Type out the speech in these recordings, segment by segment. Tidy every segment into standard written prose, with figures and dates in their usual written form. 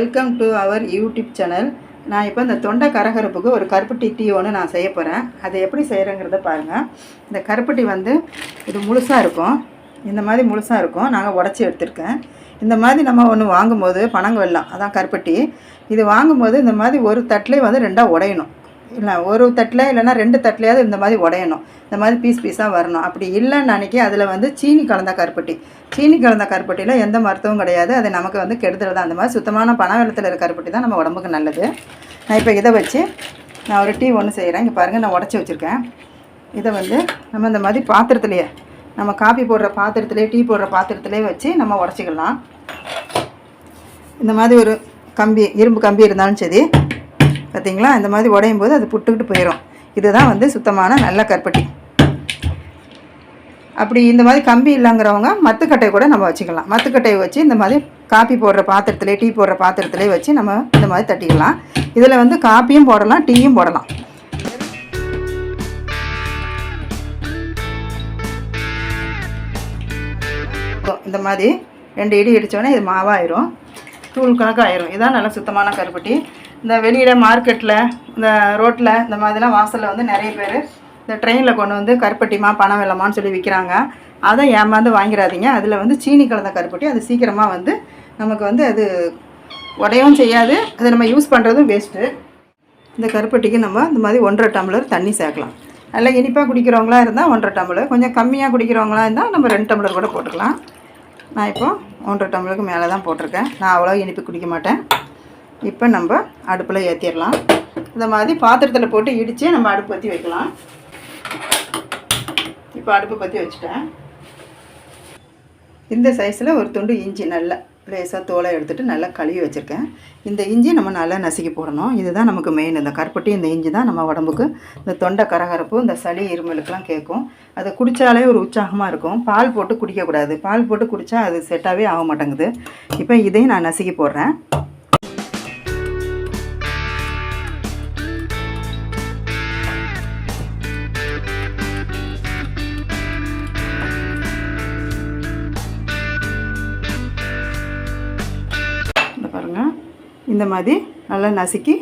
Welcome to our YouTube channel. நான் இப்போ இந்த தொண்டை கரகரப்புக்கு ஒரு கருப்பட்டி டீ ஒன்று நான் செய்ய போகிறேன். அதை எப்படி செய்கிறேங்கிறத பாருங்கள். இந்த கருப்பட்டி வந்து இது முழுசாக இருக்கும், இந்த மாதிரி முழுசாக இருக்கும். நாங்கள் உடச்சி எடுத்துருக்கேன். இந்த மாதிரி நம்ம ஒன்று வாங்கும்போது பனங்க வெல்லம், அதான் கருப்பட்டி. இது வாங்கும்போது இந்த மாதிரி ஒரு தட்டிலே வந்து ரெண்டாக உடையணும். இல்லை ஒரு தட்டில் இல்லைன்னா 2 தட்டிலையாவது இந்த மாதிரி உடையணும். இந்த மாதிரி பீஸ் பீஸாக வரணும். அப்படி இல்லைன்னு நினைக்கி அதில் வந்து சீனி கலந்த கருப்பட்டி. சீனி கலந்த கருப்பட்டியில் எந்த மருத்துவம் கிடையாது. அது நமக்கு வந்து கெடுதல் தான். அந்த மாதிரி சுத்தமான பனை வெல்லத்தில் இருக்கிற கருப்பட்டி தான் நம்ம உடம்புக்கு நல்லது. நான் இப்போ இதை வச்சு நான் ஒரு டீ ஒன்று செய்கிறேன். இங்கே பாருங்கள், நான் உடச்சி வச்சுருக்கேன். இதை வந்து நம்ம இந்த மாதிரி பாத்திரத்துலேயே, நம்ம காஃபி போடுற பாத்திரத்துலேயே, டீ போடுற பாத்திரத்துலேயே வச்சு நம்ம உடச்சிக்கலாம். இந்த மாதிரி ஒரு கம்பி, இரும்பு கம்பி இருந்தாலும் சரி, பார்த்திங்களா, இந்த மாதிரி உடையும் போது அது புட்டுக்கிட்டு போயிடும். இதுதான் வந்து சுத்தமான நல்ல கருப்பட்டி. அப்படி இந்த மாதிரி கம்பி இல்லைங்கிறவங்க மத்துக்கட்டை கூட நம்ம வச்சுக்கலாம். மத்துக்கட்டையை வச்சு இந்த மாதிரி காப்பி போடுற பாத்திரத்திலே, டீ போடுற பாத்திரத்திலே வச்சு நம்ம இந்த மாதிரி தட்டிக்கலாம். இதில் வந்து காப்பியும் போடலாம், டீயும் போடலாம். இந்த மாதிரி 2 இடி இடித்தோடனே இது மாவாயிரும், தூள் கணக்காயிரும். இதுதான் நல்ல சுத்தமான கருப்பட்டி. இந்த வெளியில் மார்க்கெட்டில், இந்த ரோட்டில், இந்த மாதிரிலாம் வாசலில் வந்து நிறைய பேர் இந்த ட்ரெயினில் கொண்டு வந்து கருப்பட்டிமா பனை வெல்லமான்னு சொல்லி விற்கிறாங்க. அதை ஏமாந்து வாங்கிடாதீங்க. அதில் வந்து சீனி கலந்த கருப்பட்டி. அது சீக்கிரமாக வந்து நமக்கு வந்து அது உடையவும் செய்யாது. அதை நம்ம யூஸ் பண்ணுறதும் வேஸ்ட்டு. இந்த கருப்பட்டிக்கு நம்ம இந்த மாதிரி 1.5 டம்ளர் தண்ணி சேர்க்கலாம். நல்லா இனிப்பாக குடிக்கிறவங்களா இருந்தால் 1.5 டம்ளர், கொஞ்சம் கம்மியாக குடிக்கிறவங்களா இருந்தால் நம்ம 2 டம்ளர் கூட போட்டுக்கலாம். நான் இப்போ 1.5 டம்ளருக்கு மேலே தான் போட்டிருக்கேன். நான் அவ்வளோ இனிப்பு குடிக்க மாட்டேன். இப்போ நம்ம அடுப்பில் ஏற்றிடலாம். இந்த மாதிரி பாத்திரத்தில் போட்டு இடித்து நம்ம அடுப்பு பற்றி வைக்கலாம். இப்போ அடுப்பு பற்றி வச்சுட்டேன். இந்த சைஸில் ஒரு துண்டு இஞ்சி நல்லா லேசாக தோலை எடுத்துகிட்டு நல்லா கழுவி வச்சுருக்கேன். இந்த இஞ்சி நம்ம நல்லா நசுக்கி போடணும். இதுதான் நமக்கு மெயின். இந்த கருப்பட்டி, இந்த இஞ்சி தான் நம்ம உடம்புக்கு இந்த தொண்டை கரகரப்பு, இந்த சளி இருமலுக்கெலாம் கேட்கும். அதை குடித்தாலே ஒரு உற்சாகமாக இருக்கும். பால் போட்டு குடிக்கக்கூடாது. பால் போட்டு குடித்தா அது செட்டாகவே ஆக மாட்டேங்குது. இப்போ இதையும் நான் நசுக்கி போடுறேன். பாருங்கள், இந்த மாதிரி நல்லா நசுக்கி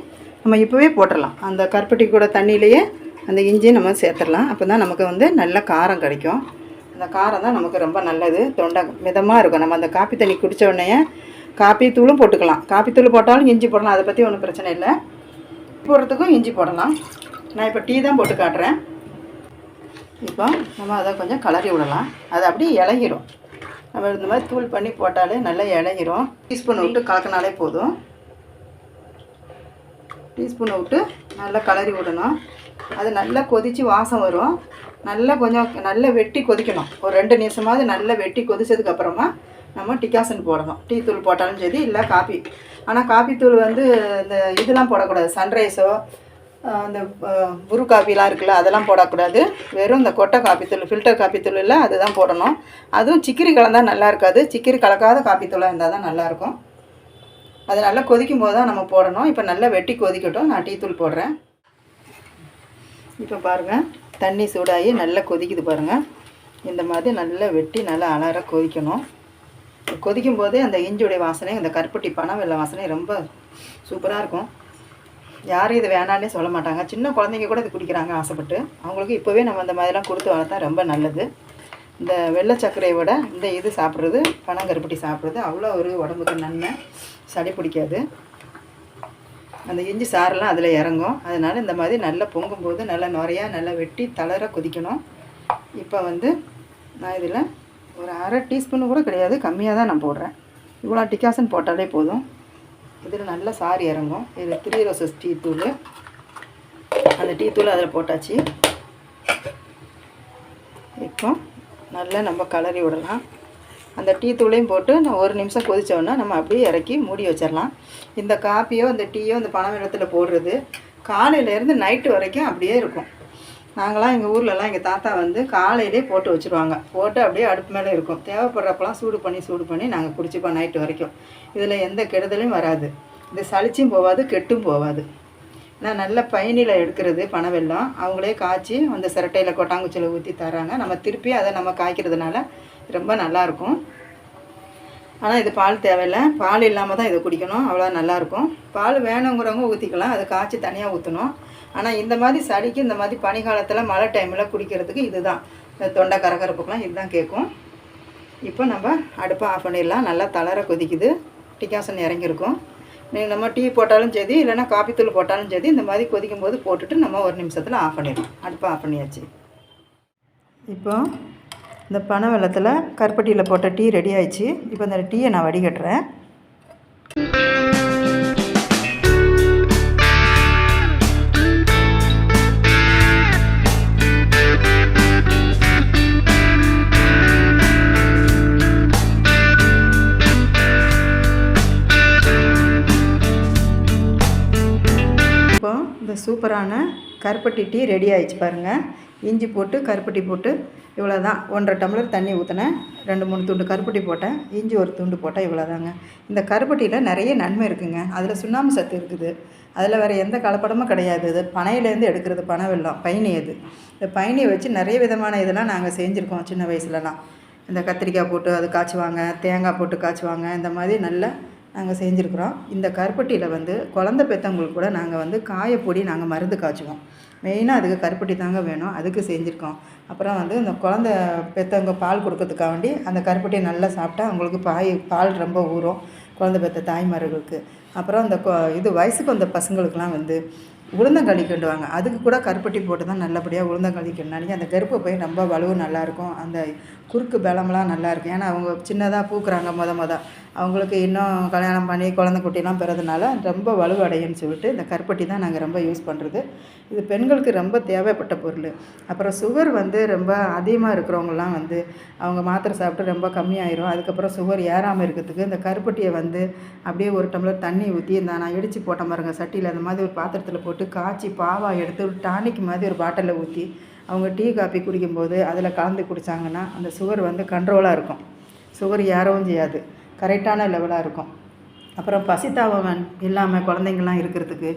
நம்ம இப்போவே போட்டுடலாம். அந்த கருப்பட்டி கூட தண்ணியிலையே அந்த இஞ்சியை நம்ம சேர்த்துடலாம். அப்போ தான் நமக்கு வந்து நல்ல காரம் கிடைக்கும். அந்த காரம் தான் நமக்கு ரொம்ப நல்லது. தொண்டை மிதமாக இருக்கும். நம்ம அந்த காப்பி தண்ணி குடித்த உடனே காப்பி தூளும் போட்டுக்கலாம். காப்பி தூள் போட்டாலும் இஞ்சி போடலாம். அதை பற்றி ஒன்றும் பிரச்சனை இல்லை. போடுறதுக்கும் இஞ்சி போடலாம். நான் இப்போ டீ தான் போட்டு காட்டுறேன். இப்போ நம்ம அதை கொஞ்சம் கிளறி விடலாம். அது அப்படியே இலகிரும். நம்ம இந்த மாதிரி தூள் பண்ணி போட்டாலே நல்லா இலகிரும். டீஸ்பூனை விட்டு கலக்கினாலே போதும். டீஸ்பூனை விட்டு நல்லா கிளறி விடணும். அது நல்லா கொதித்து வாசம் வரும். நல்லா கொஞ்சம் நல்லா வெட்டி கொதிக்கணும். ஒரு 2 நிமிஷமாவது நல்லா வெட்டி கொதிச்சதுக்கப்புறமா நம்ம டிகாசன் போடணும். டீ தூள் போட்டாலும் சரி, இல்லை காப்பி. ஆனால் காப்பி தூள் வந்து இந்த இதெல்லாம் போடக்கூடாது. சன்ரைஸோ இந்த புரு காப்பிலாம் இருக்குல்ல, அதெல்லாம் போடக்கூடாது. வெறும் இந்த கொட்டை காப்பித்தூள், ஃபில்டர் காப்பித்தூள் இல்லை, அதுதான் போடணும். அதுவும் சிக்கிரி கலந்தால் நல்லா இருக்காது. சிக்கிரி கலக்காத காப்பித்தூளாக இருந்தால் தான் நல்லாயிருக்கும். அது நல்லா கொதிக்கும் போது தான் நம்ம போடணும். இப்போ நல்லா வெட்டி கொதிக்கட்டும். நான் டீ தூள் போடுறேன். இப்போ பாருங்கள், தண்ணி சூடாகி நல்லா கொதிக்குது பாருங்கள். இந்த மாதிரி நல்லா வெட்டி நல்லா அலற கொதிக்கணும். கொதிக்கும் போதே அந்த இஞ்சியுடைய வாசனை, அந்த கருப்பட்டி பனை வெல்ல வாசனை ரொம்ப சூப்பராக இருக்கும். யாரும் இது வேணான்னே சொல்ல மாட்டாங்க. சின்ன குழந்தைங்க கூட இது குடிக்கிறாங்க ஆசைப்பட்டு. அவங்களுக்கு இப்போவே நம்ம அந்த மாதிரிலாம் கொடுத்து வளர்த்தா ரொம்ப நல்லது. இந்த வெள்ளை சர்க்கரையை விட இந்த இது சாப்பிட்றது, பனங்கருப்பட்டி சாப்பிட்றது அவ்வளோ ஒரு உடம்புக்கு நன்மை. சளி பிடிக்காது. அந்த இஞ்சி சாரெல்லாம் அதில் இறங்கும். அதனால் இந்த மாதிரி நல்லா பொங்கும்போது நல்லா நுறையா நல்லா வெட்டி தளர கொதிக்கணும். இப்போ வந்து நான் இதில் ஒரு 1/2 டீஸ்பூனு கூட கிடையாது, கம்மியாக தான் நான் போடுறேன். இவ்வளோ டிகாசன் போட்டாலே போதும். இதில் நல்லா சாறு இறங்கும். இதில் 3 ரோசஸ் டீ தூள், அந்த டீ தூள் அதில் போட்டாச்சு. இப்போ நல்லா நம்ம கிளறி விடலாம். அந்த டீ தூளையும் போட்டு நான் 1 நிமிஷம் கொதித்தோன்னா நம்ம அப்படியே இறக்கி மூடி வச்சிடலாம். இந்த காப்பியோ இந்த டீயோ இந்த பனை வெல்லத்தில் போடுறது காலையிலேருந்து நைட்டு வரைக்கும் அப்படியே இருக்கும். நாங்களாம் எங்கள் ஊர்லலாம் எங்கள் தாத்தா வந்து காலையிலே போட்டு வச்சுருவாங்க. போட்டு அப்படியே அடுப்பு மேலே இருக்கும். தேவைப்படுறப்பெல்லாம் சூடு பண்ணி நாங்கள் குடிச்சிப்போம் நைட்டு வரைக்கும். இதில் எந்த கெடுதலையும் வராது. இது சளிச்சும் போகாது, கெட்டும் போகாது. நான் நல்ல பயனியில் எடுக்கிறது பனை வெல்லம். அவங்களே காய்ச்சி அந்த சிரட்டையில் கொட்டாங்குச்சியில் ஊற்றி தராங்க. நம்ம திருப்பி அதை நம்ம காய்க்கிறதுனால ரொம்ப நல்லாயிருக்கும். ஆனால் இது பால் தேவையில்லை, பால் இல்லாமல் தான் இதை குடிக்கணும், அவ்வளோ நல்லாயிருக்கும். பால் வேணுங்கிறவங்க ஊற்றிக்கலாம், அது காய்ச்சி தனியாக ஊற்றணும். ஆனால் இந்த மாதிரி சளிக்கு இந்த மாதிரி பனிக்காலத்தில் மழை டைமில் குடிக்கிறதுக்கு இதுதான், இந்த தொண்டை கரகரப்புக்கெலாம் இதுதான் கேட்கும். இப்போ நம்ம அடுப்பை ஆஃப் பண்ணிடலாம். நல்லா தளர கொதிக்குது, டிகாசன் இறங்கியிருக்கும். நீங்கள் நம்ம டீ போட்டாலும் சரி, இல்லைனா காப்பி தூள் போட்டாலும் சரி, இந்த மாதிரி கொதிக்கும் போது போட்டுட்டு நம்ம ஒரு நிமிஷத்தில் ஆஃப் பண்ணிடலாம். அடுப்பை ஆஃப் பண்ணியாச்சு. இப்போ இந்த பனை வெல்லத்தில் கருப்பட்டியில் போட்ட டீ ரெடி ஆயிடுச்சு. இப்போ இந்த டீயை நான் வடிகட்டுறேன். இப்போ இந்த சூப்பரான கருப்பட்டி டீ ரெடி ஆயிடுச்சு பாருங்கள். இஞ்சி போட்டு கருப்பட்டி போட்டு இவ்வளோ தான். 1.5 டம்ளர் தண்ணி ஊற்றினேன், 2-3 துண்டு கருப்பட்டி போட்டேன், இஞ்சி ஒரு துண்டு போட்டேன், இவ்வளோ தாங்க. இந்த கருப்பட்டியில் நிறைய நன்மை இருக்குதுங்க. அதில் சுண்ணாம்பு சத்து இருக்குது, அதில் வேறு எந்த கலப்படமும் கிடையாது. இது பனையிலேருந்து எடுக்கிறது, பனை வெல்லம், பயணி. அது இந்த பயணியை வச்சு நிறைய விதமான இதெல்லாம் நாங்கள் செஞ்சுருக்கோம் சின்ன வயசுலலாம். இந்த கத்திரிக்காய் போட்டு அது காய்ச்சுவாங்க, தேங்காய் போட்டு காய்ச்சுவாங்க, இந்த மாதிரி நல்லா நாங்கள் செஞ்சுருக்குறோம். இந்த கருப்பட்டியில் வந்து குழந்தை பெற்றவங்களுக்கு கூட நாங்கள் வந்து காயப்பொடி நாங்கள் மருந்து காய்ச்சுவோம். மெயினாக அதுக்கு கருப்பட்டி தாங்க வேணும், அதுக்கு செஞ்சுருக்கோம். அப்புறம் வந்து இந்த குழந்தை பெற்றவங்க பால் கொடுக்கறதுக்காக வேண்டி அந்த கருப்பட்டியை நல்லா சாப்பிட்டா அவங்களுக்கு பால் ரொம்ப ஊறும், குழந்தை பெற்ற தாய்மார்களுக்கு. அப்புறம் இந்த இது வயசுக்கு வந்த பசங்களுக்கெலாம் வந்து உளுந்தங்களி கிண்டுவாங்க, அதுக்கு கூட கருப்பட்டி போட்டு தான் நல்லபடியாக உளுந்தங்களி கிண்டினாங்க. அந்த கருப்பு போய் ரொம்ப வலுவு நல்லாயிருக்கும், அந்த குறுக்கு பலமெலாம் நல்லாயிருக்கும். ஏன்னா அவங்க சின்னதாக பூக்குறாங்க அவங்களுக்கு இன்னும் கல்யாணம் பண்ணி குழந்தை குட்டிலாம் பிறதுனால ரொம்ப வலுவடையும்னு சொல்லிட்டு இந்த கருப்பட்டி தான் நாங்கள் ரொம்ப யூஸ் பண்ணுறது. இது பெண்களுக்கு ரொம்ப தேவைப்பட்ட பொருள். அப்புறம் சுகர் வந்து ரொம்ப அதிகமாக இருக்கிறவங்கலாம் வந்து அவங்க மாத்திரை சாப்பிட்டு ரொம்ப கம்மியாயிரும். அதுக்கப்புறம் சுகர் ஏறாமல் இருக்கிறதுக்கு இந்த கருப்பட்டியை வந்து அப்படியே 1 டம்ளர் தண்ணி ஊற்றி, இந்த நான் இடித்து போட்ட பாருங்க சட்டியில், அந்த மாதிரி ஒரு பாத்திரத்தில் போட்டு காய்ச்சி பாவா எடுத்து ஒரு டானிக் மாதிரி ஒரு பாட்டிலில் ஊற்றி அவங்க டீ காப்பி குடிக்கும்போது அதில் கலந்து குடித்தாங்கன்னா அந்த சுகர் வந்து கண்ட்ரோலாக இருக்கும், சுகர் ஏறவும் செய்யாது, கரெக்டான லெவலாக இருக்கும். அப்புறம் பசித்தாபம் இல்லாமல் குழந்தைங்கள்லாம் இருக்கிறதுக்கு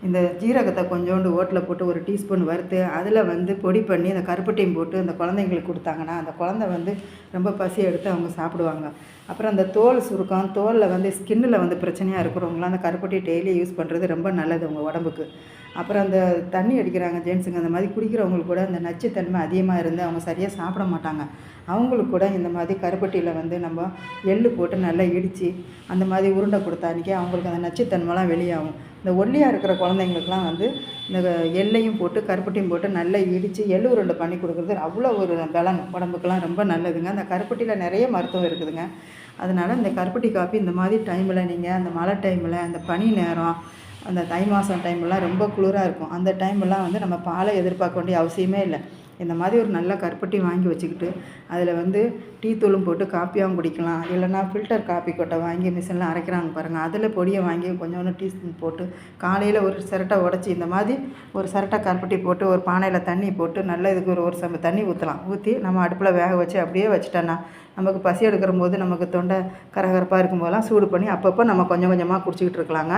இந்த ஜீரகத்தை கொஞ்சோண்டு ஓட்டில் போட்டு 1 டீஸ்பூன் வறுத்து அதில் வந்து பொடி பண்ணி அந்த கருப்பட்டியும் போட்டு அந்த குழந்தைங்களுக்கு கொடுத்தாங்கன்னா அந்த குழந்தை வந்து ரொம்ப பசி எடுத்து அவங்க சாப்பிடுவாங்க. அப்புறம் அந்த தோல் சுருக்கம், தோலில் வந்து ஸ்கின்னில் வந்து பிரச்சனையாக இருக்கிறவங்களாம் அந்த கருப்பட்டி டெய்லி யூஸ் பண்ணுறது ரொம்ப நல்லது உங்கள் உடம்புக்கு. அப்புறம் அந்த தண்ணி அடிக்கிறாங்க ஜென்ஸுங்க, அந்த மாதிரி குடிக்கிறவங்களுக்கு கூட அந்த நச்சுத்தன்மை அதிகமாக இருந்து அவங்க சரியாக சாப்பிட மாட்டாங்க. அவங்களுக்கு கூட இந்த மாதிரி கருப்பட்டியில் வந்து நம்ம எள்ளு போட்டு நல்லா இடித்து அந்த மாதிரி உருண்டை கொடுத்தா அன்றைக்கி அவங்களுக்கு அந்த நச்சுத்தன்மைலாம் வெளியாகும். இந்த ஒல்லியாக இருக்கிற குழந்தைங்களுக்குலாம் வந்து இந்த எள்ளையும் போட்டு கருப்பட்டியும் போட்டு நல்லா இடித்து எள்ளு உருண்டை பண்ணி கொடுக்குறது அவ்வளோ ஒரு பலன், உடம்புக்கெல்லாம் ரொம்ப நல்லதுங்க. அந்த கருப்பட்டியில் நிறைய மருத்துவம் இருக்குதுங்க. அதனால் இந்த கருப்பட்டி காப்பி இந்த மாதிரி டைமில் நீங்கள் அந்த மழை டைமில், அந்த பனி நேரம், அந்த தை மாதம் டைமெல்லாம் ரொம்ப குளிராக இருக்கும், அந்த டைமெல்லாம் வந்து நம்ம பாலை எதிர்பார்க்க வேண்டிய அவசியமே இல்லை. இந்த மாதிரி ஒரு நல்ல கருப்பட்டி வாங்கி வச்சுக்கிட்டு அதில் வந்து டீ தூளும் போட்டு காப்பியாகவும் குடிக்கலாம். இல்லைனா ஃபில்டர் காப்பி கொட்டை வாங்கி மிஷினில் அரைக்கிறாங்க பாருங்கள், அதில் பொடியை வாங்கி கொஞ்சோண்டு டீஸ்பூன் போட்டு காலையில் ஒரு சிரட்டை உடச்சி இந்த மாதிரி ஒரு சிரட்டை கருப்பட்டி போட்டு ஒரு பானையில் தண்ணி போட்டு நல்லா இதுக்கு ஒரு சம்பு தண்ணி ஊற்றலாம். ஊற்றி நம்ம அடுப்பில் வேக வச்சு அப்படியே வச்சுட்டோன்னா நமக்கு பசி எடுக்கிற போது நமக்கு தொண்டை கரகரப்பாக இருக்கும்போதெல்லாம் சூடு பண்ணி அப்பப்போ நம்ம கொஞ்சம் கொஞ்சமாக குடிச்சிக்கிட்டு இருக்கலாங்க.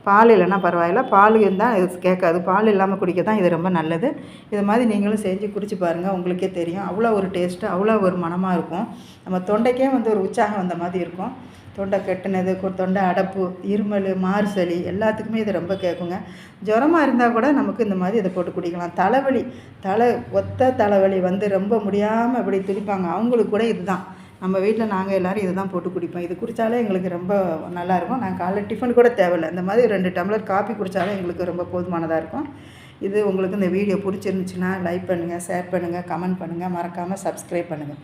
பால் இல்லைன்னா பரவாயில்ல, பால் இருந்தால் இது கேட்காது, பால் இல்லாமல் குடிக்க தான் இது ரொம்ப நல்லது. இது மாதிரி நீங்களும் செஞ்சு குடிச்சு பாருங்கள், உங்களுக்கே தெரியும். அவ்வளோ ஒரு டேஸ்ட்டு, அவ்வளோ ஒரு மனமாக இருக்கும். நம்ம தொண்டைக்கே வந்து ஒரு உற்சாகம் வந்த மாதிரி இருக்கும். தொண்டை கெட்டினது, தொண்டை அடைப்பு, இருமல், மாறு சளி எல்லாத்துக்குமே இது ரொம்ப கேட்குங்க. ஜுரமாக இருந்தால் கூட நமக்கு இந்த மாதிரி இதை போட்டு குடிக்கலாம். தலைவலி, ஒத்த தலைவலி வந்து ரொம்ப முடியாமல் இப்படி துடிப்பாங்க, அவங்களுக்கு கூட இதுதான். நம்ம வீட்டில் நாங்கள் எல்லோரும் இதை தான் போட்டு குடிப்போம். இது குடித்தாலே எங்களுக்கு ரொம்ப நல்லாயிருக்கும். நாங்கள் காலைல டிஃபன் கூட தேவையில்லை, இந்த மாதிரி 2 டம்ளர் காப்பி குடித்தாலே எங்களுக்கு ரொம்ப போதுமானதாக இருக்கும். இது உங்களுக்கு இந்த வீடியோ பிடிச்சிருந்துச்சுன்னா லைக் பண்ணுங்கள், ஷேர் பண்ணுங்கள், கமெண்ட் பண்ணுங்கள், மறக்காமல் சப்ஸ்கிரைப் பண்ணுங்கள்.